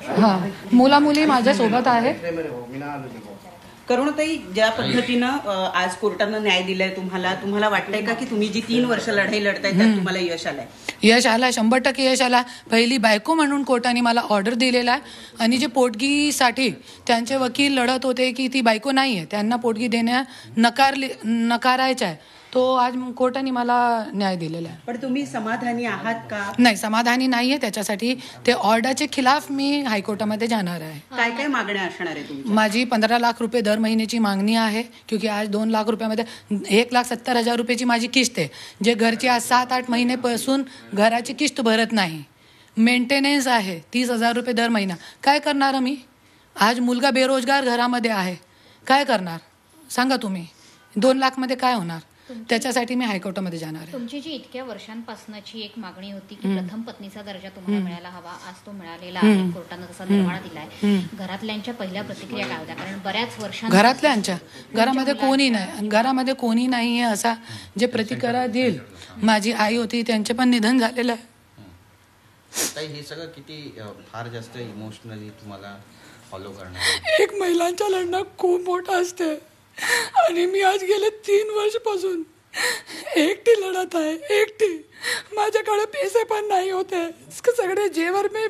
हां, मुला मुली माझ्या सोबत आहे. करुणाताई, ज्या पद्धतीनं आज कोर्टानं न्याय दिलाय तुम्हाला वाटतंय का की तुम्ही जी 3 वर्ष लढाई लढताय त्यात तुम्हाला यश आलंय? यश आला, 100% यश आला. पहिली बायको म्हणून कोर्टाने मला ऑर्डर दिलेला आहे. आणि जे पोटगीसाठी त्यांचे वकील लढत होते की ती बायको नाही आहे, त्यांना पोटगी नकारायचं आहे, तो आज कोर्टाने मला न्याय दिलेला आहे. पण तुम्ही समाधानी आहात का? नाही, समाधानी नाही आहे. त्याच्यासाठी ते ऑर्डरचे खिलाफ मी हायकोर्टामध्ये जाणार आहे. काय काय मागण्या असणार आहे तुमची? माझी 15 लाख रुपये दर महिन्याची मागणी आहे, क्योंकि आज 2 लाख रुपयामध्ये 1,70,000 रुपयाची माझी किस्त आहे. जे घरची आज 7-8 महिन्यापासून घराची किस्त भरत नाही. मेंटेनन्स आहे 30,000 रुपये दर महिना. काय करणार मी? आज मुलगा बेरोजगार घरामध्ये आहे, काय करणार सांगा तुम्ही? 2 लाखमध्ये काय होणार? त्याच्यासाठी मी हायकोर्टामध्ये जाणार आहे. तुमची जी इतक्या वर्षांपासूनची एक मागणी होती की प्रथम पत्नीचा दर्जा तुम्हाला मिळायला हवा, आज तो मिळालेला आहे. कोर्टानं तसा निर्वाळा दिलाय. घरातल्यांच्या पहिल्या प्रतिक्रिया काय होत्या? कारण बऱ्याच वर्षांच्या घरामध्ये कोणी नाही, घरामध्ये कोणी नाही आहे असा जे प्रतिक्रिया देईल. माझी आई होती, त्यांचे पण निधन झालेलं आहे. हे सगळं किती फार जास्त इमोशनली तुम्हाला फॉलो करणार? एक महिलांच्या लढणं खूप मोठं असते आणि मी आज गेले 3 वर्षापासून एकटी लढत आहे, एकटी. माझ्याकडे पैसे पण नाही होते, सगळे जेवर मी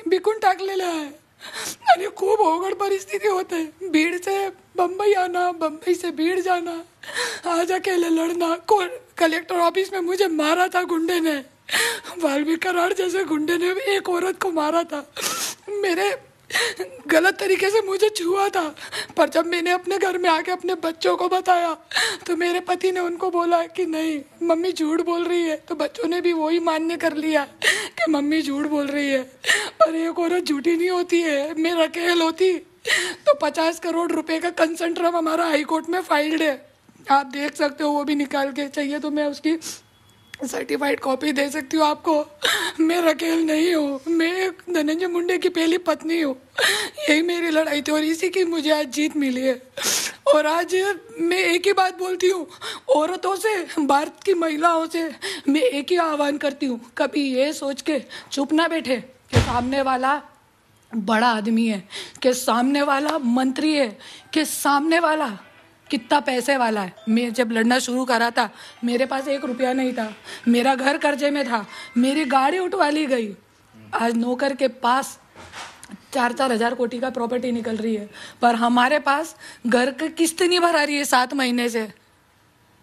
बिकून टाकलेले आहे आणि खूप अवघड परिस्थिती होते. बीड से बम्बई आना, बम्बई से बीड जाना, आज अकेले लड़ना. कलेक्टर ऑफिस में मुझे मारा था गुंडे ने, वाल्मीकि कराड़ जैसे गुंडे ने एक औरत को मारा था. मेरे गलत तरीके से मुझे छुआ था, पर जब मैंने अपने घर में आके अपने बच्चों को बताया तो मेरे पति ने उनको बोला कि नहीं, मम्मी झूठ बोल रही है. तो बच्चों ने भी वही मान्य कर लिया कि मम्मी झूठ बोल रही है. पर एक औरत झूठी नहीं होती है. मैं रकेल होती तो 50 करोड़ रुपए का कंसेंट्रम हमारा हाईकोर्ट में फाइल्ड है, आप देख सकते हो. वो भी निकाल के चाहिए तो मैं उसकी सर्टिफाइड कॉपी दे सकती हूँ आपको. मैं रकेल नहीं हूँ, मैं धनंजय मुंडे की पहली पत्नी हूँ. यही मेरी लड़ाई थी और इसी की मुझे आज जीत मिली है. और आज मैं एक ही बात बोलती हूँ औरतों से, भारत की महिलाओं से मैं एक ही आह्वान करती हूँ, कभी ये सोच के चुप ना बैठे कि सामने वाला बड़ा आदमी है, कि सामने वाला मंत्री है, कि सामने वाला कितना पैसे वाला है. मैं जब लड़ना शुरू करा था मेरे पास 1 रुपया नहीं था, मेरा घर कर्जे में था, मेरी गाड़ी उठवा ली गई. आज नौकर के पास 4-4 हजार कोटी का प्रॉपर्टी निकल रही है, पर हमारे पास घर की किस्त नहीं भरा रही है 7 महीने से.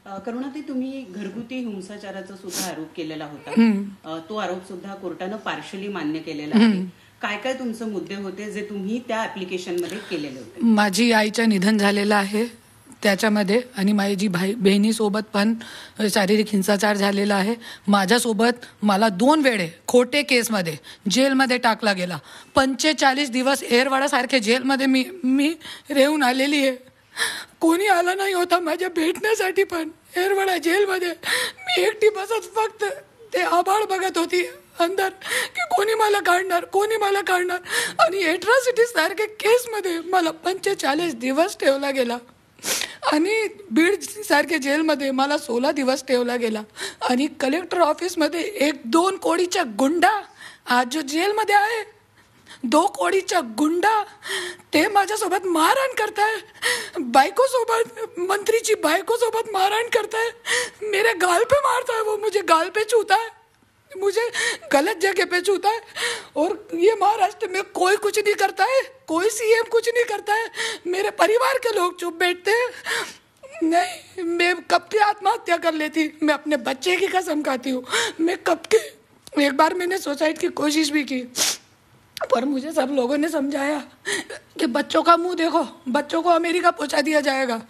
करुणाताई, तुम्ही घरगुती हिंसाचाराचा सुद्धा आरोप केलेला होता. तो आरोप सुद्धा कोर्टानं पार्शली मान्य केलेला आहे. काय काय तुमचे मुद्दे होते जे तुम्ही त्या ऍप्लिकेशन मध्ये केलेले होते? माझी आईचं निधन झालेलं आहे त्याच्यामध्ये, आणि माझी बहिणीसोबत पण शारीरिक हिंसाचार झालेला आहे. माझ्यासोबत मला 2 वेळे खोटे केसमध्ये जेलमध्ये टाकला गेला. 45 दिवस एरवाडासारखे जेलमध्ये मी रेहून आलेली आहे. कोणी आला नाही होता माझ्या भेटण्यासाठी. पण एरवाडा जेलमध्ये मी एकटी बसत फक्त ते आभाळ बघत होती अंदर की कोणी मला काढणार. आणि एट्रॉसिटी सारखे केसमध्ये मला 45 दिवस ठेवला गेला. आणि बीड सारख्या जेलमध्ये मला 16 दिवस ठेवला गेला. आणि कलेक्टर ऑफिसमध्ये 1-2 कोडीचा गुंडा आज जो जेलमध्ये आहे, 2 कोडीचा गुंडा, ते माझ्यासोबत मारहाण करताय. बायकोसोबत, मंत्रीची बायकोसोबत मारहाण करताय. मेरे गाल पे मारता है, वो मुझे गाल पे छूता है, मुझे गलत जगह पे छूता है. और ये महाराष्ट्र में कोई कुछ नहीं करता है, कोई सीएम कुछ नहीं करता है. मेरे परिवार के लोग चुप बैठते हैं. नहीं, मैं कब की आत्महत्या कर लेती. मैं अपने बच्चे की कसम खाती हूँ. मैं कब के, एक बार मैंने सुसाइड की कोशिश भी की, पर मुझे सब लोगों ने समझाया कि बच्चों का मुंह देखो, बच्चों को अमेरिका पहुंचा दिया जाएगा,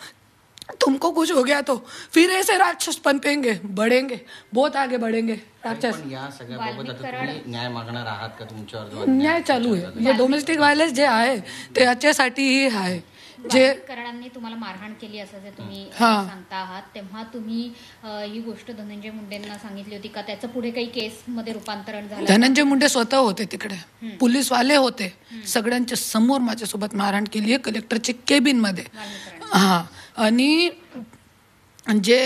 तुमको कुछ हो गया तो फिर ऐसे राक्षस पनपेंगे, बढ़ेंगे, बहुत आगे बढ़ेंगे राक्षस. या सगळ्याबाबत आता तुम्ही न्याय मागणार आहात का? तुमच्यावर न्याय चालू आहे. जे डोमेस्टिक व्हायलन्स जे आहे ते याच्यासाठीही आहे. जे कराडांनी तुम्हाला मारहाण केली असं जे तुम्ही सांगता आहात, तेव्हा तुम्ही ही गोष्ट धनंजय मुंडेंना सांगितली होती का? त्याचं पुढे काही केस मध्ये रूपांतरण झालं? धनंजय मुंडे स्वतः होते तिकडे, पोलीसवाले होते, सगळ्यांच्या समोर माझ्यासोबत मारहाण केली आहे कलेक्टरच्या केबिन मध्ये. हा, आणि जे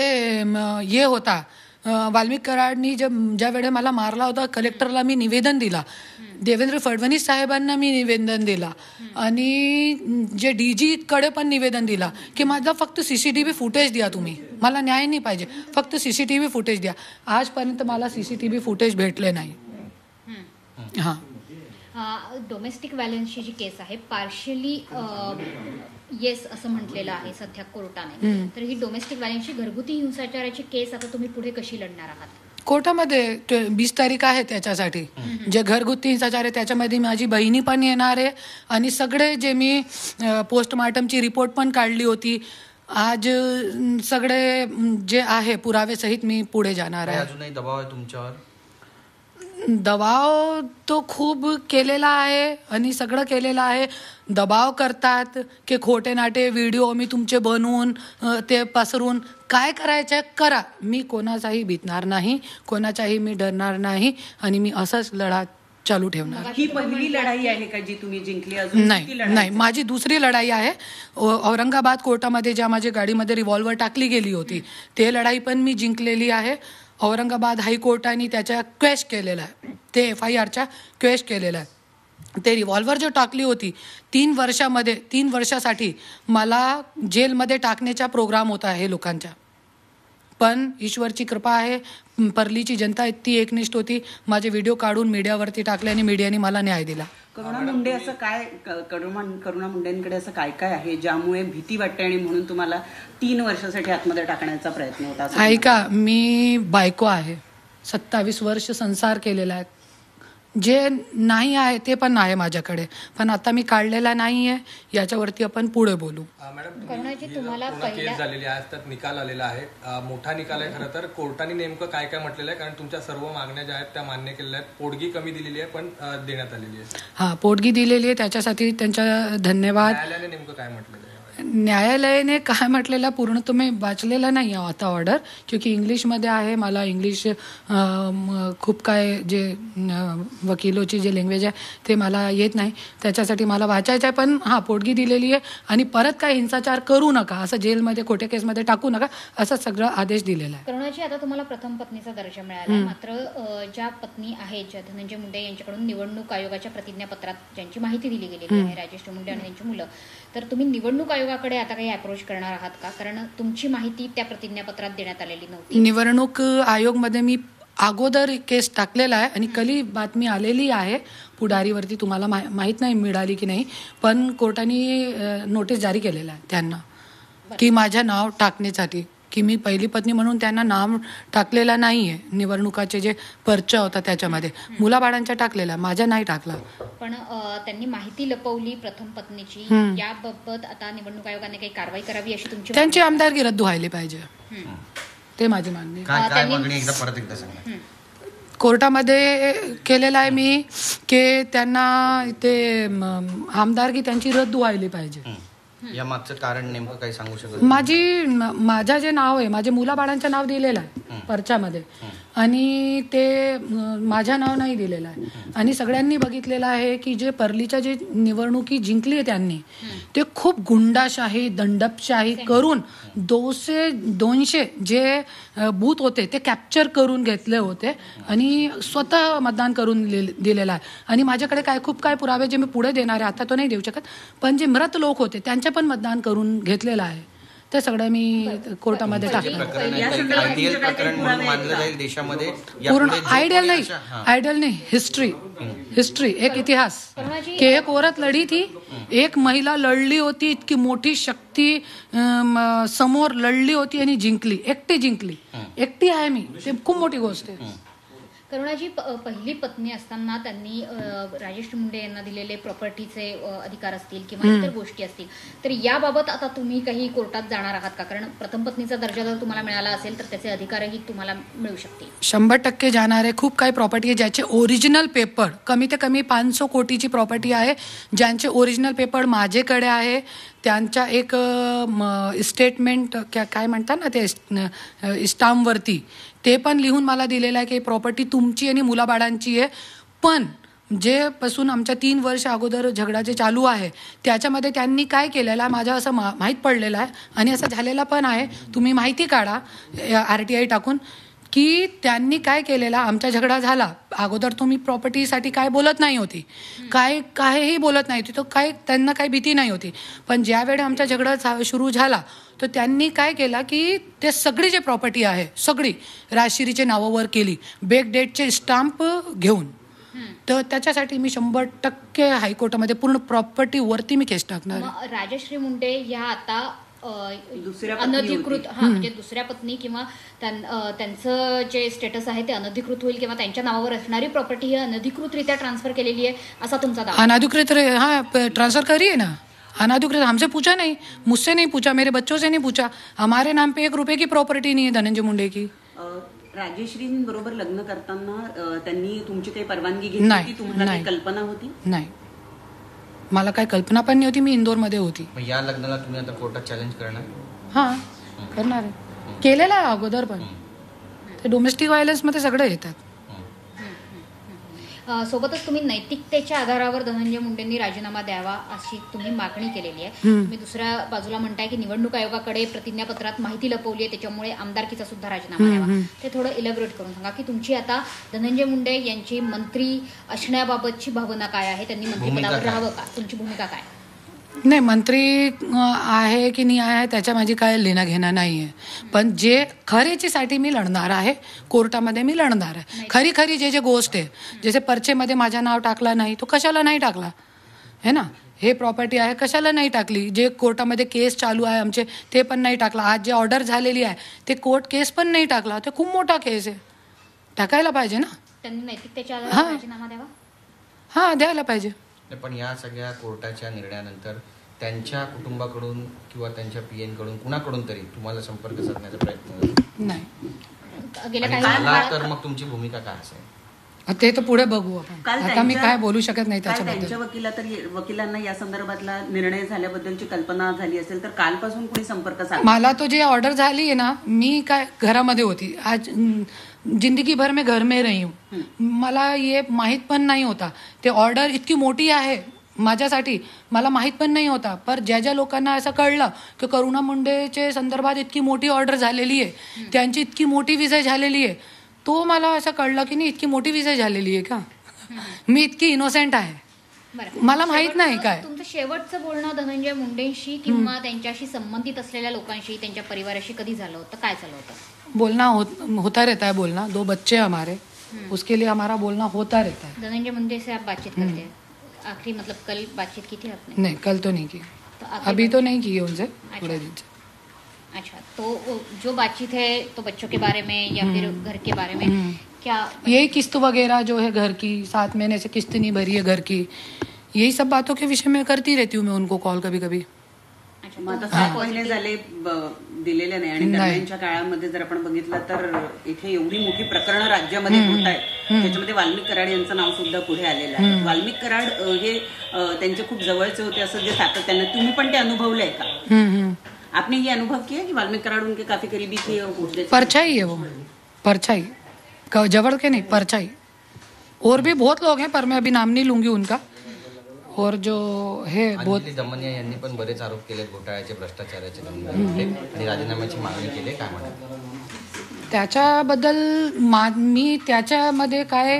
हे होता वाल्मिक कराडनी ज्या वेळेला मला मारला होता, कलेक्टरला मी निवेदन दिला, देवेंद्र फडणवीस साहेबांना मी निवेदन दिला आणि जे DG कडे पण निवेदन दिला की माझा फक्त CCTV फुटेज द्या, तुम्ही मला न्याय नाही पाहिजे, फक्त CCTV फुटेज द्या. आजपर्यंत मला CCTV फुटेज भेटले नाही. हां, डोमेस्टिक व्हायलन्सची जी केस आहे पार्शली येस असं म्हटलेलं आहे सध्या कोर्टाने. तर ही डोमेस्टिक व्हायलन्सची घरगुती हिंसाचाराची केस आता तुम्ही पुढे कशी लढणार आहात? कोर्टामध्ये 20 तारीख आहे त्याच्यासाठी. जे घरगुती हिंसाचार आहे त्याच्यामध्ये माझी बहिणी पण येणार आहे आणि सगळे जे मी पोस्टमार्टमची रिपोर्ट पण काढली होती, आज सगळे जे आहे पुरावे सहित मी पुढे जाणार आहे. अजूनही दबाव आहे तुमच्यावर? दबाव तो खूप केलेला आहे आणि सगळं केलेलं आहे. दबाव करतात की खोटे नाटे व्हिडिओ मी तुमचे बनवून ते पसरून काय करायचं करा. मी कोणाचाही भीतणार नाही, कोणाचाही मी डरणार नाही आणि मी असंच लढा चालू ठेवणार. ही पहिली लढाई आहे का जी तुम्ही जिंकली? अजून नाही, माझी दुसरी लढाई आहे. औरंगाबाद कोर्टामध्ये ज्या माझ्या गाडीमध्ये रिव्हॉल्वर टाकली गेली होती ते लढाई पण मी जिंकलेली आहे. औरंगाबाद हायकोर्टाने त्याच्या क्वेश केलेला आहे, ते FIRच्या क्वेश केलेला आहे. ते रिव्हॉल्वर जो टाकली होती 3 वर्षासाठी मला जेलमध्ये टाकण्याचा प्रोग्राम होता हे लोकांचा, पण ईश्वरची कृपा आहे, परलीची जनता इतकी एकनिष्ठ होती, माझे व्हिडिओ काढून मीडियावरती टाकले आणि मीडियाने मला न्याय दिला. करुणा मुंडे असं काय, करुणा मुंडेंकडे असं काय काय आहे ज्यामुळे भीती वाटते आणि म्हणून तुम्हाला 3 वर्षासाठी आतमध्ये टाकण्याचा प्रयत्न होता? ऐका, मी बायको आहे, 27 वर्ष संसार केलेला आहे, जे नाही आहे ते पण आहे माझ्याकडे, पण आता मी काढलेला नाही आहे. याच्यावरती आपण पुढे बोलू. करुणाजी, तुम्हाला केस झालेली आहे, त्यात निकाल आलेला आहे, मोठा निकाल आहे. खरं तर कोर्टाने नेमकं काय काय म्हटलेलं आहे? कारण तुमच्या सर्व मागण्या ज्या आहेत त्या मान्य केलेल्या आहेत. पोटगी कमी दिलेली आहे पण देण्यात आलेली आहे. हां, पोटगी दिलेली आहे, त्याच्यासाठी त्यांचा धन्यवाद. न्यायालयाने नेमकं काय म्हटलेलं आहे? न्यायालयाने काय म्हटलेलं पूर्ण तुम्ही वाचलेलं नाही आता ऑर्डर, क्योंकि इंग्लिशमध्ये आहे. मला इंग्लिश खूप काय जे वकिलोची जे लँग्वेज आहे ते मला येत नाही, त्याच्यासाठी मला वाचायचं आहे. पण हां, पोटगी दिलेली आहे आणि परत काय हिंसाचार करू नका, असं जेलमध्ये खोट्या केसमध्ये टाकू नका, असा सगळं आदेश दिलेला आहे. करुणाजी, आता तुम्हाला प्रथम पत्नीचा दर्जा मिळाला, मात्र ज्या पत्नी आहेत, ज्या धनंजय मुंडे यांच्याकडून निवडणूक आयोगाच्या प्रतिज्ञापत्रात ज्यांची माहिती दिली गेलेली आहे, राजेश मुंडे आणि त्यांची मुलं, तर तुम्ही निवडणूक आयोगाकडे आता काही अप्रोच करणार आहात का? कारण तुमची माहिती त्या प्रतिज्ञापत्रात देण्यात आलेली नव्हती. निवडणूक आयोगमध्ये मी अगोदर केस टाकलेला आहे आणि कली बातमी आलेली आहे पुढारीवरती, तुम्हाला माहीत नाही मिळाली की नाही, पण कोर्टाने नोटीस जारी केलेला आहे त्यांना की माझं नाव टाकण्यासाठी, की मी पहिली पत्नी म्हणून त्यांना नाव टाकलेला नाही आहे. निवडणुकाचे जे पर्चा होता त्याच्यामध्ये मुलाबाळांचा टाकलेला, माझा नाही टाकला. पण त्यांनी माहिती लपवली प्रथम पत्नीची, याबाबत आता निवडणूक आयोगाने काही कारवाई करावी अशी तुमची? त्यांची आमदारकी रद्द व्हायला पाहिजे, ते माझी मागणी. काय मागणी परत एकदा सांगा. कोर्टामध्ये केलेलं आहे मी की त्यांना ते आमदारकी त्यांची रद्द व्हायला पाहिजे. या मागचं कारण नेमकं काही सांगू शकत? माझं जे नाव आहे, माझ्या मुलाबाळांचं नाव दिलेलं आहे पर्चामध्ये आणि ते माझं नाव नाही दिलेलं आहे. आणि सगळ्यांनी बघितलेलं आहे की जे परलीच्या जे निवडणुकी जिंकली आहे त्यांनी, ते खूप गुंडाशाही दंडपशाही करून 200 जे बूथ होते ते कॅप्चर करून घेतले होते आणि स्वतः मतदान करून दिलेलं आहे. आणि माझ्याकडे खूप काय पुरावे जे मी पुढे देणार आहे, आता तो नाही देऊ शकत, पण जे मृत लोक होते त्यांचे पण मतदान करून घेतलेलं आहे. ते सगळं मी कोर्टामध्ये टाकलं. पूर्ण आयडियल नाही, हिस्ट्री एक इतिहास की एक औरत लढी थी, एक महिला लढली होती, इतकी मोठी शक्ती समोर लढली होती आणि जिंकली, एकटी आहे मी, ते खूप मोठी गोष्ट आहे. करुणाजी, पहिली पत्नी असताना त्यांनी राजेश मुंडे यांना दिलेले प्रॉपर्टीचे अधिकार असतील किंवा इतर गोष्टी असतील, तर याबाबत आता तुम्ही काही कोर्टात जाणार आहात का? कारण प्रथम पत्नीचा दर्जा जर तुम्हाला मिळाला असेल तर त्याचे अधिकारही तुम्हाला मिळू शकतील. 100% जाणार आहे. खूप काही प्रॉपर्टी आहे ज्याचे ओरिजिनल पेपर, कमीत कमी 500 कोटीची प्रॉपर्टी आहे, ज्यांचे ओरिजिनल पेपर माझ्याकडे आहे. त्यांच्या एक स्टेटमेंट काय म्हणतात ना ते स्टाम्पवरती ते पण लिहून मला दिलेलं आहे की प्रॉपर्टी तुमची आणि मुलाबाळांची आहे. पण जे पासून आमच्या 3 वर्ष अगोदर झगडा जे चालू आहे त्याच्यामध्ये त्यांनी काय केलेलं आहे माझ्या असं माहीत पडलेलं आहे आणि असं झालेलं पण आहे. तुम्ही माहिती काढा RTI टाकून की त्यांनी काय केलेला, आमचा झगडा झाला अगोदर तुम्ही प्रॉपर्टीसाठी काय बोलत नाही होती, काहीही बोलत नाही होती, तो काय त्यांना काही भीती नाही होती. पण ज्यावेळी आमचा झगडा सुरू झाला तर त्यांनी काय केला की ते सगळी जे प्रॉपर्टी आहे सगळी राजश्रीचे नावावर केली, बेक डेटचे स्टाम्प घेऊन. तर त्याच्यासाठी मी 100% हायकोर्टामध्ये पूर्ण प्रॉपर्टीवरती मी केस टाकणार. राजश्री मुंडे ह्या आता दुसऱ्या पत्नी अनधिकृत म्हणजे दुसऱ्या पत्नी किंवा त्यांचं जे स्टेटस आहे ते अनधिकृत होईल किंवा त्यांच्या नावावर असणारी प्रॉपर्टी ही अनधिकृतरित्या ट्रान्सफर केलेली आहे असा तुमचा दावा. अनधिकृत ट्रांसफर करिए ना, अनधिकृत हमसे पूछा नहीं, मुझसे नहीं पूछा, मेरे बच्चों से नहीं पूछा. हमारे नाम पे 1 रुपये की प्रॉपर्टी नहीं है धनंजय मुंडे की. राजेश्रींबरोबर लग्न करताना त्यांनी तुमची काही परवानगी घेतली होती? तुम्हाला काही कल्पना होती? नाही, मला काही कल्पना पण नाही होती. मी इंदोरमध्ये होती. या लग्नाला तुम्ही आता कोर्टात चॅलेंज करणार? हां, करणार आहे. केलेला आहे अगोदर पण. ते डोमेस्टिक व्हायलन्समध्ये सगळं येतात. सोबतच तुम्ही नैतिकतेच्या आधारावर धनंजय मुंडेंनी राजीनामा द्यावा अशी तुम्ही मागणी केलेली आहे. तुम्ही दुसऱ्या बाजूला म्हणताय की निवडणूक आयोगाकडे प्रतिज्ञापत्रात माहिती लपवली आहे, त्याच्यामुळे आमदारकीचा सुद्धा राजीनामा द्यावा. ते थोडं इलॅबोरेट करून सांगा की तुमची आता धनंजय मुंडे यांची मंत्री असण्याबाबतची भावना काय आहे, त्यांनी मंत्रिपदावर राहावं का, तुमची भूमिका काय? नाही, मंत्री आहे की नाही आहे त्याच्या माझी काय लेणं घेणं नाही आहे. पण जे खरेचीसाठी मी लढणार आहे, कोर्टामध्ये मी लढणार आहे. खरी जे गोष्ट आहे, जसे पर्चेमध्ये माझं नाव टाकला नाही तो कशाला नाही टाकला है ना, हे प्रॉपर्टी आहे कशाला नाही टाकली, जे कोर्टामध्ये केस चालू आहे आमचे ते पण नाही टाकला, आज जे ऑर्डर झालेली आहे ते कोर्ट केस पण नाही टाकला, ते खूप मोठा केस आहे, टाकायला पाहिजे ना. त्यांनी नैतिकतेच्या आधारावर राजीनामा द्यावा. हां, द्यायला पाहिजे. पण या सगळ्या कोर्टाच्या निर्णयानंतर त्यांच्या कुटुंबाकडून किंवा त्यांच्या पीएन कडून कुणाकडून तरी तुम्हाला संपर्क साधण्याचा प्रयत्न नाही गेल्या काही झाला तर मग तुमची भूमिका काय असेल ते तर पुढे बघू आपण. आता मी काय बोलू शकत नाही त्याच्याबद्दल. त्यांच्या वकिलांना या संदर्भातला निर्णय झाल्याबद्दलची कल्पना झाली असेल तर कालपासून कोणी संपर्क साधला? मला तो जे ऑर्डर झाली आहे ना, मी काय घरामध्ये होती, आज जिंदगी भर में घर में रही हूँ, मला ये माहीत पण नाही होता ते ऑर्डर इतकी मोठी आहे माझ्यासाठी, मला माहीत पण नाही होता. पर ज्या लोकांना असं कळलं की करुणा मुंडेचे संदर्भात इतकी मोठी ऑर्डर झालेली आहे, त्यांची इतकी मोठी विजय झालेली आहे, तो मला असं कळलं की नाही इतकी मोठी विजय झालेली आहे का, मी इतकी इनोसेंट आहे, मला माहित नाही. काय तुमचं शेवटचं बोलणं धनंजय मुंडेंशी किंवा त्यांच्याशी संबंधित असलेल्या लोकांशी, त्यांच्या परिवाराशी कधी झालं होतं, काय झालं होतं? बोलना होता रहता है, बोलना 2 बच्चे हमारे, उसके लिए हमारा बोलना होता रहता है. धनंजय मुंडे से आप बातचीत करते हैं? आखिरी मतलब कल बातचीत की थी आपने? नहीं, कल तो नहीं की, अभी तो नहीं की उनसे, थोड़े दिन से. अच्छा, तो जो बातचीत है तो बच्चों के बारे में या फिर घर के बारे में क्या? यही किस्त वगैरह जो है घर की, 7 महीने से किस्त नहीं भरी है घर की, यही सब बातों के विषय में करती रहती हूँ मैं उनको कॉल कभी कभी. मग आता 7 महिने झाले दिलेले नाही आणि दरम्यानच्या काळामध्ये जर आपण बघितलं तर इथे एवढी मोठी प्रकरणं राज्यामध्ये होत आहेत, त्याच्यामध्ये वाल्मिक कराड यांचं नाव सुद्धा पुढे आलेलं आहे. वाल्मिक कराड हे त्यांचे खूप जवळचे होते असं जे सातत्याने तुम्ही पण ते अनुभवलंय का? आपने ये अनुभव किया कि वाल्मिक कराड उनके काफी करीबी थे? परछाई है वो, परछाई, जवड़ के नहीं, परछाई. और भी बहुत लोग हैं पर मैं अभी नाम नहीं लूंगी उनका. और जो हे बहुत दमनिया यांनी पण बरेच आरोप केले घोटाळ्याचे, भ्रष्टाचाराचे आणि राजीनाम्याची मागणी केली, काय म्हणतात? त्याच्याबद्दल मी त्याच्यामध्ये काय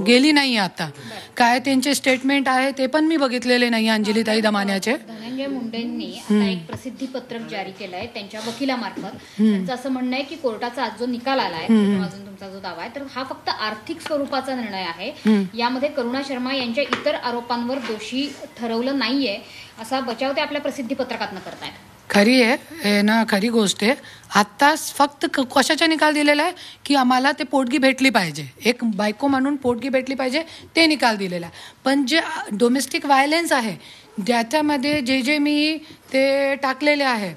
गेली नाही आता, काय त्यांचे स्टेटमेंट आहे ते पण मी बघितलेले नाही अंजलीताई दमानियाचे. धनंजय मुंडेंनी आता एक प्रसिद्धी पत्रक जारी केलंय त्यांच्या वकिलामार्फत. त्यांचं असं म्हणणं आहे की कोर्टाचा आज जो निकाल आलाय, अजून तुमचा जो दावा आहे तर हा फक्त आर्थिक स्वरूपाचा निर्णय आहे, यामध्ये करुणा शर्मा यांच्या इतर आरोपांवर दोषी ठरवलं नाहीये असा बचाव ते आपल्या प्रसिद्धी पत्रकातनं करतायत. खरी आहे ना, खरी गोष्ट आहे. आत्ताच फक्त कशाचा निकाल दिलेला आहे की आम्हाला ते पोटगी भेटली पाहिजे, एक बायको म्हणून पोटगी भेटली पाहिजे, ते निकाल दिलेला आहे. पण जे डोमेस्टिक व्हायलन्स आहे ज्याच्यामध्ये जे मी ते टाकलेले आहे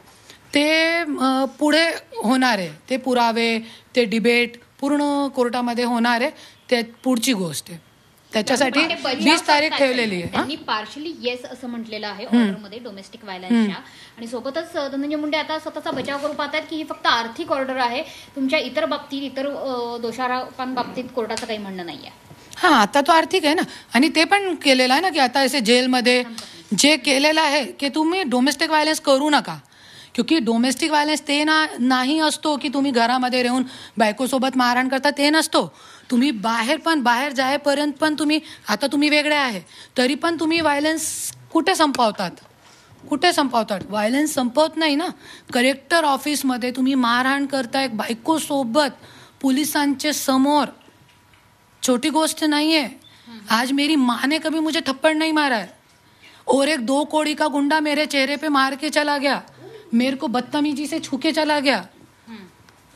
ते पुढे होणार आहे, ते पुरावे, ते डिबेट पूर्ण कोर्टामध्ये होणार आहे, ते पुढची गोष्ट आहे. त्याच्यासाठी 20 तारीख ठेवलेली आहे. त्यांनी पार्शली येस असं म्हटलेलं आहे ऑर्डरमध्ये डोमेस्टिक व्हायलन्सच्या, आणि सोबतच धनंजय मुंडे आता स्वतःचा बचाव करू पाहतात की ही फक्त आर्थिक ऑर्डर आहे, तुमच्या इतर बाबतीत, इतर दोषारोपांबाबतीत कोर्टाचं काही म्हणणं नाहीये. हां, आता तो आर्थिक आहे ना, आणि ते पण केलेलं आहे ना की आता असे जेलमध्ये जे केलेलं आहे की तुम्ही डोमेस्टिक व्हायलन्स करू नका, क्योंकि डोमेस्टिक व्हायलन्स ते नाही असतो की तुम्ही घरामध्ये राहून बायकोसोबत मारहाण करता, ते नसतो. तुम्ही बाहेर जायपर्यंत पण आता तुम्ही वेगळे आहे तरी पण तुम्ही व्हायलन्स कुठे संपवतात? व्हायलन्स संपवत नाही ना. कलेक्टर ऑफिसमध्ये तुम्ही मारहाण करताय बायकोसोबत पुलिसांचे समोर, छोटी गोष्ट नहीं है. आज मेरी माँ ने कभी मुझे थप्पड़ नहीं मारा है और एक 2 कौड़ी का गुंडा मेरे चेहरे पे मार के चला गया, मेरे को बदतमीजी से छू के चला गया.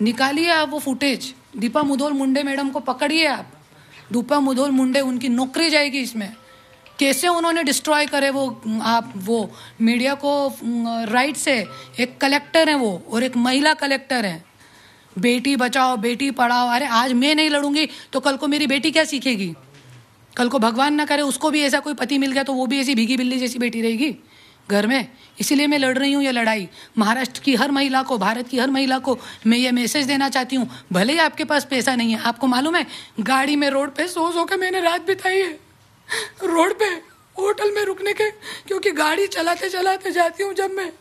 निकालिए आप वो फुटेज. दीपा मुधोल मुंडे मैडम को पकड़िए आप. दीपा मुधोल मुंडे, उनकी नौकरी जाएगी इसमें. कैसे उन्होंने डिस्ट्रॉय करे वो मीडिया को राइट से. एक कलेक्टर है वो और एक महिला कलेक्टर है. बेटी बचाओ बेटी पढ़ाओ. अरे आज मैं नहीं लड़ूंगी तो कल को मेरी बेटी क्या सीखेगी? कल को भगवान ना करे उसको भी ऐसा कोई पति मिल गया तो वो भी ऐसी भीगी बिल्ली जैसी बेटी रहेगी घर में. इसीलिए मैं लड़ रही हूँ ये लड़ाई. महाराष्ट्र की हर महिला को, भारत की हर महिला को मैं ये मैसेज देना चाहती हूँ. भले ही आपके पास पैसा नहीं है, आपको मालूम है गाड़ी में रोड पे सो के मैंने रात बिताई है. रोड पे होटल में रुकने के, क्योंकि गाड़ी चलाते चलाते जाती हूँ जब मैं,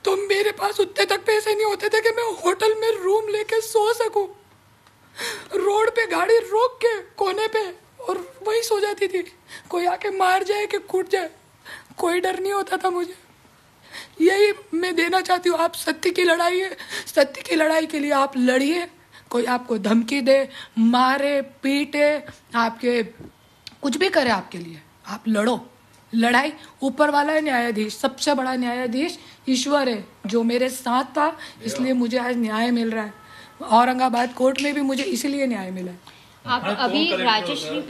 तो मेरे पास उतने तक पैसे नहीं होते थे कि मैं होटल में रूम लेके सो सकूं. रोड पे गाड़ी रोक के कोने पे और वही सो जाती थी. कोई आके मार जाए कि कूट जाए, कोई डर नहीं होता था मुझे. यही मैं देना चाहती हूँ. आप सत्य की लड़ाई है, सत्य की लड़ाई के लिए आप लड़िए. कोई आपको धमकी दे, मारे, पीटे, आपके कुछ भी करे आपके लिए, आप लड़ो. लड़ाई ऊपर वाला है न्यायाधीश, सबसे बड़ा न्यायाधीश ईश्वर है जो मेरे साथ था, इसलिए मुझे आज न्याय मिल रहा है. औरंगाबाद कोर्ट में भी मुझे इसीलिए न्याय मिला है. आप अभी राजश्री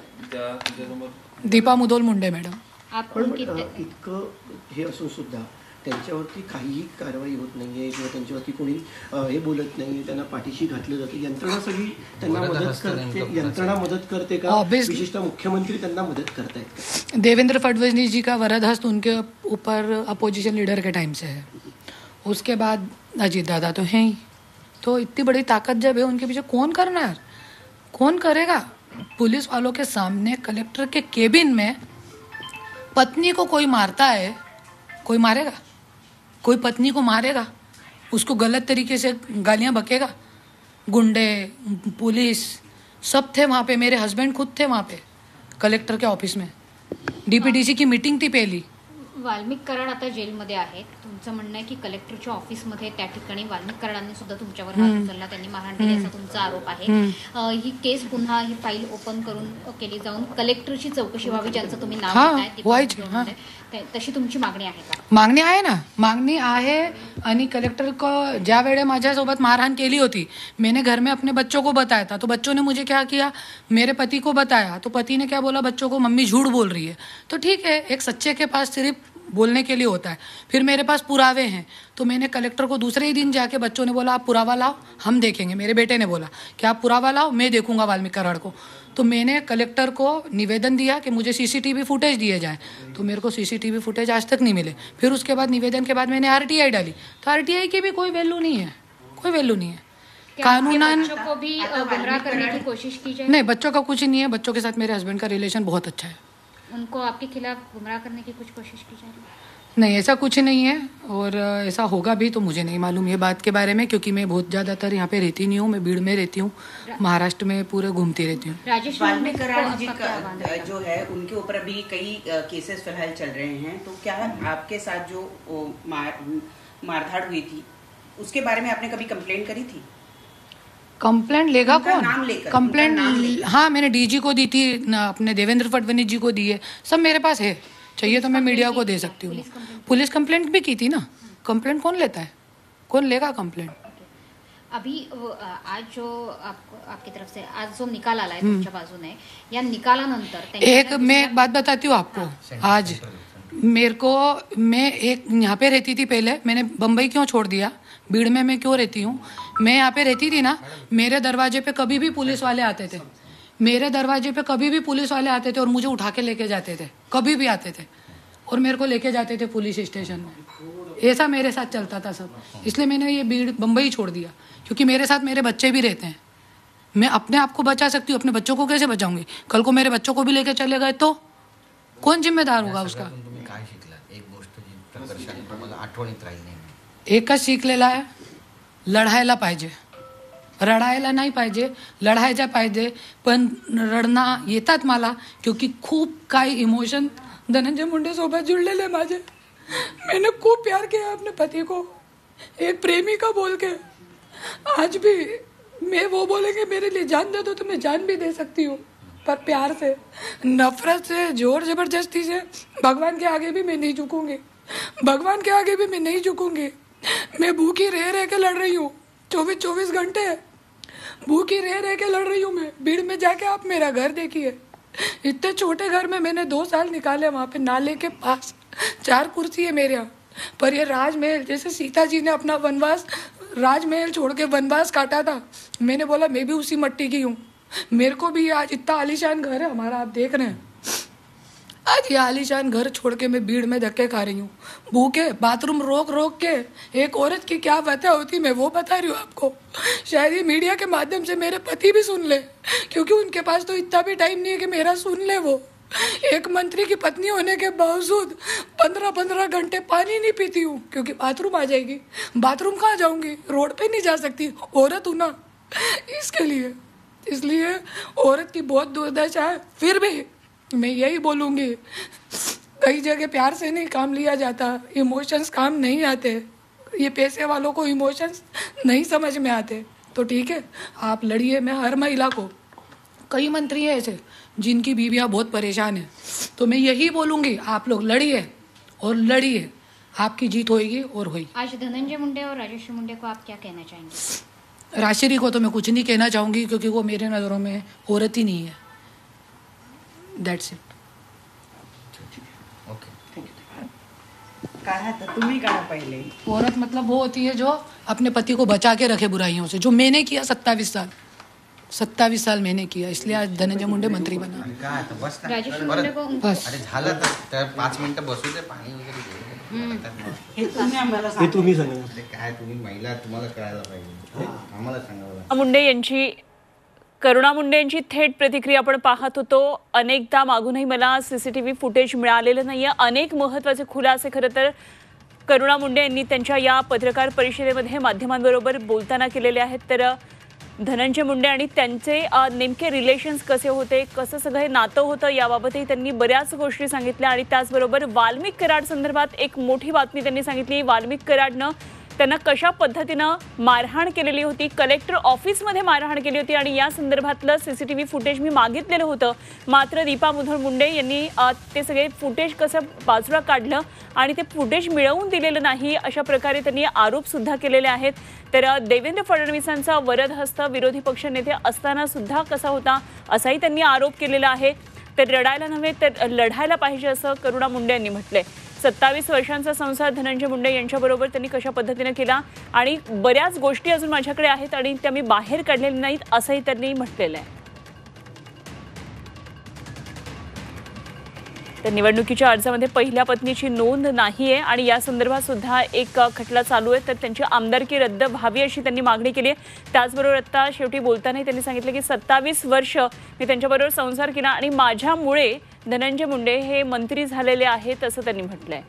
दीपा मुधोल मुंडे मॅडम. आप पण उनकी इतकं हे असून सुद्धा त्यांच्यावरती काहीही कारवाई होत नाहीये किंवा त्यांच्यावरती कोणी हे बोलत नाही, त्यांना पाठीशी घातलं जातं. यंत्रणा सगळी त्यांना मदत करते. यंत्रणा मदत करते का? विशेषतः मुख्यमंत्री त्यांना मदत करतायत का? देवेंद्र फडणवीस जी का वरद हस्त उनके ऊपर अपोजिशन लीडर के टाइम से है. उसके बाद अजीत दादा तो हैं ही. तो इतनी बड़ी ताकत जब है उनके पीछे कौन करेगा? पुलिस वालों के सामने कलेक्टर के केबिन में पत्नी को कोई मारता है, कोई मारेगा? कोई पत्नी को मारेगा, उसको गलत तरीके से गालियां बकेगा? गुंडे, पुलिस सब थे वहाँ पे. मेरे हस्बैंड खुद थे वहाँ पे कलेक्टर के ऑफिस में. डीपीडीसी की मीटिंग थी पहली. वाल्मिक कराड आता जेलमध्ये आहेत. तुमचं म्हणणं आहे की कलेक्टरच्या ऑफिसमध्ये त्या ठिकाणी वाल्मिक कराडांनी सुद्धा तुमच्यावर हात उचलला, त्यांनी मारहाण केली असा तुमचा आरोप आहे. ही केस पुन्हा ही फाईल ओपन करून केली जाऊन कलेक्टरची चौकशी व्हावी, ज्यांचं तुम्ही नाव घेताय, तशी तुमची मागणी आहे का? मागणी आहे ना, मागणी आहे. आणि कलेक्टर को ज्या वेळे माझ्यासोबत मारहाण केली होती, मैंने घर में अपने बच्चों को बताया था, तो बच्चों ने मुझे क्या किया, मेरे पति को बताया, तो पति ने क्या बोला बच्चों को, मम्मी झूठ बोल रही है. तो ठीक है, एक सच्चे के पास सिर्फ बोलने के लिए होता है. फिर मेरे पास पुरावे हैं, तो मैंने कलेक्टर को दूसरे ही दिन जाके, बच्चों ने बोला आप पुरावा लाओ, हम देखेंगे. मेरे बेटे ने बोला कि आप पुरावा लाओ, मैं देखूंगा वाल्मीकि कराड़ को. तो मैंने कलेक्टर को निवेदन दिया कि मुझे सीसीटीवी फुटेज दिए जाए. तो मेरे को सीसीटीवी फुटेज आज तक नहीं मिले. फिर उसके बाद निवेदन के बाद मैंने आरटीआई डाली, तो आरटीआई की भी कोई वैल्यू नहीं है, कोई वैल्यू नहीं है. कानूनन बच्चों को भी गुमराह करने की कोशिश की जाए? नहीं, बच्चों का कुछ नहीं है. बच्चों के साथ मेरे हस्बैंड का रिलेशन बहुत अच्छा है. उनको आपके खिलाफ गुमराह करने की कुछ कोशिश की जा रही है? नहीं, ऐसा कुछ नहीं है. और ऐसा होगा भी तो मुझे नहीं मालूम ये बात के बारे में, क्योंकि मैं बहुत ज़्यादातर यहाँ पे रहती नहीं हूँ. मैं भीड़ में रहती हूँ, महाराष्ट्र में पूरे घूमती रहती हूँ. राजेश वाल्मीकि कराड़ जी का जो है उनके ऊपर अभी कई केसेस फिलहाल चल रहे हैं, तो क्या आपके साथ जो मारधाड़ हुई थी उसके बारे में आपने कभी कंप्लेंट करी थी? कंप्लेंट लेगा उनका कौन? नाम लेकर, कंप्लेंट उनका नाम लेकर। हाँ, मैंने डीजी को दी थी, अपने देवेंद्र फडणवीस जी को दी है, सब मेरे पास है. चाहिए तो मैं मीडिया को दे सकती हूँ. पुलिस कंप्लेंट भी की थी ना. कंप्लेंट कौन लेता है? कौन लेगा कंप्लेंट? अभी आज जो आपकी तरफ से आज जो निकाल आला है तुमच्या बाजूने, या निकालानंतर मैं एक बात बताती हूँ आपको. आज मैं यहाँ पे रहती थी पहले, मैंने बम्बई क्यों छोड़ दिया, भीड़ में मैं क्यों रहती हूँ. मैं यहाँ पे रहती थी ना, मेरे दरवाजे पे कभी भी पुलिस वाले आते थे. मेरे दरवाजे पे कभी भी पुलिस वाले आते थे और मुझे उठा के लेके जाते थे. कभी भी आते थे और मेरे को लेके जाते थे पुलिस स्टेशन में. ऐसा मेरे साथ चलता था सब. इसलिए मैंने ये बम्बई छोड़ दिया, क्योंकि मेरे साथ मेरे बच्चे भी रहते हैं. मैं अपने आप को बचा सकती हूँ, अपने बच्चों को कैसे बचाऊंगी? कल को मेरे बच्चों को भी लेके चले गए तो कौन जिम्मेदार होगा उसका? तुम्ही काय शिकलात? एक गोष्ट जी प्रकर्षाने तुम्हाला आठवणीत राहील नाही. एकच शिकलेला आहे, लढायला पाहिजे, रडायला नाही पाहिजे, लढायला पाहिजे. पण रडणं येतात मला, क्योंकि खूप काही इमोशन धनंजय मुंडे सोबत जुड़लेले माझे. मैंने खूब प्यार किया अपने पति को, एक प्रेमी का बोल के. आज भी मैं वो बोलेंगे मेरे लिए जान दे दो तो मैं जान भी दे सकती हूँ, पर प्यार से, नफरत से, जोर जबरदस्ती से भगवान के आगे भी मैं नहीं झुकूंगी. भगवान के आगे भी मैं नहीं झुकूंगी. मैं भूखी रह के लड़ रही हूँ, 24 घंटे भूखी रह के लड़ रही हूँ मैं. भीड़ में जाके आप मेरा घर देखिए, इतने छोटे घर में मैंने 2 साल निकाले. वहाँ पे नाले के पास 4 कुर्सी है मेरे यहाँ. पर ये राजमहल, जैसे सीता जी ने अपना वनवास, राजमहल छोड़ के वनवास काटा था, मैंने बोला मैं भी उसी मट्टी की हूँ. मेरे को भी आज इतना आलीशान घर है हमारा, आप देख रहे हैं. आज ये आलीशान घर छोड़ के मैं भीड़ में धक्के खा रही हूँ, भूखे, बाथरूम रोक के. एक औरत की क्या वजह होती मैं वो बता रही हूँ आपको. शायद ये मीडिया के माध्यम से मेरे पति भी सुन ले, क्योंकि उनके पास तो इतना भी टाइम नहीं है कि मेरा सुन ले. वो एक मंत्री की पत्नी होने के बावजूद 15 घंटे पानी नहीं पीती हूँ, क्योंकि बाथरूम आ जाएगी. बाथरूम कहाँ जाऊंगी, रोड पे नहीं जा सकती, औरत हूँ ना. इसलिए औरत की बहुत दुर्दशा है. फिर भी मैं यही बोलूँगी, कई जगह प्यार से नहीं काम लिया जाता, इमोशंस काम नहीं आते. ये पैसे वालों को इमोशंस नहीं समझ में आते. तो ठीक है, आप लड़िए. मैं हर महिला को, कई मंत्री हैं ऐसे जिनकी बीवियाँ बहुत परेशान हैं, तो मैं यही बोलूँगी, आप लोग लड़िए और लड़िए, आपकी जीत होएगी और होगी. आज धनंजय मुंडे और राजश्री मुंडे को आप क्या कहना चाहेंगे? राजश्री को तो मैं कुछ नहीं कहना चाहूँगी, क्योंकि वो मेरे नज़रों में औरत ही नहीं है. That's it. काढा तर तुम्ही काढा पहिले. औरत मतलब वो होती है जो अपने पति को बचा के रखे बुराइयों से, जो मैंने किया 27 साल मैंने किया. इसलिए आज धनंजय मुंडे मंत्री बना. काय आता बस ना. राजश्री मुंडे को बस अरे झालं तर 5 मिनिटं बसू दे, पाणी वगैरे घेऊ दे. हे तुम्ही आम्हाला हे सांगा. तुम्ही सांगा. अरे काय तुम्ही महिला, तुम्हाला कळायला पाहिजे, आम्हाला सांगावं लागेल. मुंडे यांची, करुणा मुंडे यांची थेट प्रतिक्रिया आपण पाहत होतो. अनेकदा मागूनही मला सीसीटीव्ही फुटेज मिळालेलं नाहीये. अनेक महत्त्वाचे खुलासे खरं तर करुणा मुंडे यांनी त्यांच्या या पत्रकार परिषदेमध्ये माध्यमांबरोबर बोलताना केलेले आहेत. तर धनंजय मुंडे आणि त्यांचे नेमके रिलेशन्स कसे होते, कसं सगळं नातं होतं, याबाबतही त्यांनी बऱ्याच गोष्टी सांगितल्या. आणि त्याचबरोबर वाल्मिक कराड संदर्भात एक मोठी बातमी त्यांनी सांगितली. वाल्मिक कराडनं त्यांना कशा पद्धतीनं मारहाण केलेली होती, कलेक्टर ऑफिसमध्ये मारहाण केली होती, आणि या संदर्भातलं सीसीटीव्ही फुटेज मी मागितलेलं होतं. मात्र दीपा मुधोळ मुंडे यांनी ते सगळे फुटेज कसं बाजूला काढलं आणि ते फुटेज मिळवून दिलेलं नाही, अशा प्रकारे त्यांनी आरोपसुद्धा केलेले आहेत. तर देवेंद्र फडणवीसांचा वरद हस्त विरोधी पक्षनेते असताना सुद्धा कसा होता, असाही त्यांनी आरोप केलेला आहे. तर रडायला नव्हे तर लढायला पाहिजे, असं करुणा मुंडे यांनी म्हटलंय. 27 वर्षांचा संसार धनंजय मुंडे यांच्याबरोबर त्यांनी कशा पद्धतीने केला, आणि बऱ्याच गोष्टी अजून माझ्याकडे आहेत आणि त्या मी बाहेर काढलेल्या नाहीत, असंही त्यांनी म्हटलेलं आहे. तर निवडणुकीच्या अर्जामध्ये पहिल्या पत्नीची नोंद नाहीये आणि या संदर्भात सुद्धा एक खटला चालू आहे. तर त्यांची आमदारकी रद्द व्हावी अशी त्यांनी मागणी केली आहे. त्याचबरोबर आता शेवटी बोलतानाही त्यांनी सांगितलं की 27 वर्ष मी त्यांच्याबरोबर संसार केला आणि माझ्यामुळे धनंजय मुंडे हे मंत्री झालेले आहेत, असं त्यांनी म्हटलंय.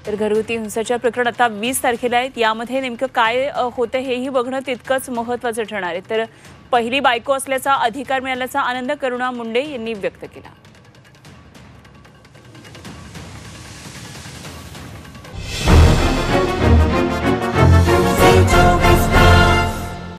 तर घरगुती हिंसाचार प्रकरण आता 20 तारखेला आहेत. यामध्ये नेमकं काय होतं हेही बघणं तितकंच महत्त्वाचं ठरणार आहे. तर पहिली बायको असल्याचा अधिकार मिळाल्याचा आनंद करुणा मुंडे यांनी व्यक्त केला.